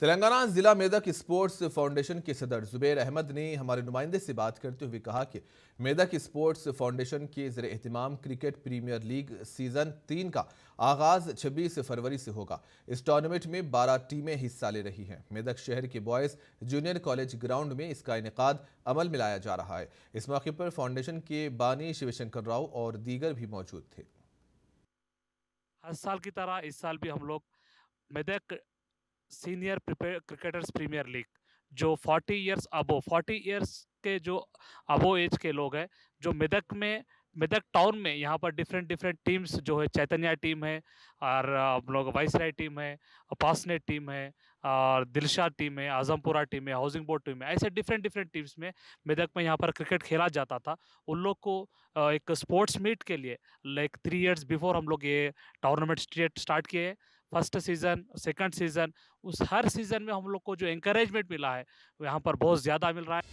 तेलंगाना जिला Medak sports foundation के सदर जुबैर अहमद ने हमारे नुमाइंदे से बात करते हुए कहा कि मेदक स्पोर्ट्स फाउंडेशन के ज़रिए एहतमाम क्रिकेट प्रीमियर लीग सीज़न 3 का आगाज़ 26 फरवरी से होगा। इस टूर्नामेंट में 12 टीमें हिस्सा ले रही हैं। मेदक शहर के बॉयज़ जूनियर कॉलेज ग्राउंड में इसका इनेकाद अमल में लाया जा रहा है। इस मौके पर फाउंडेशन के बानी शिवशंकर राव और दीगर भी मौजूद थे। हर साल की तरह इस साल भी हम लोग Medak senior cricketers premier league जो 40 इयर्स के जो अबो एज के लोग हैं, जो मेदक टाउन में यहाँ पर डिफरेंट डिफरेंट टीम्स जो है, चैतन्या टीम है और हम लोग वाइसराय टीम है, पासनेट टीम है और दिलशाद टीम है, आजमपुरा टीम है, हाउसिंग बोर्ड टीम है, ऐसे डिफरेंट डिफरेंट टीम्स में मेदक में यहाँ पर क्रिकेट खेला जाता था। उन लोग को एक स्पोर्ट्स मीट के लिए लाइक 3 इयर्स बिफोर हम लोग ये टूर्नामेंट स्टार्ट किए। फर्स्ट सीजन, सेकंड सीजन, उस हर सीजन में हम लोग को जो एनकरेजमेंट मिला है, वो यहाँ पर बहुत ज़्यादा मिल रहा है।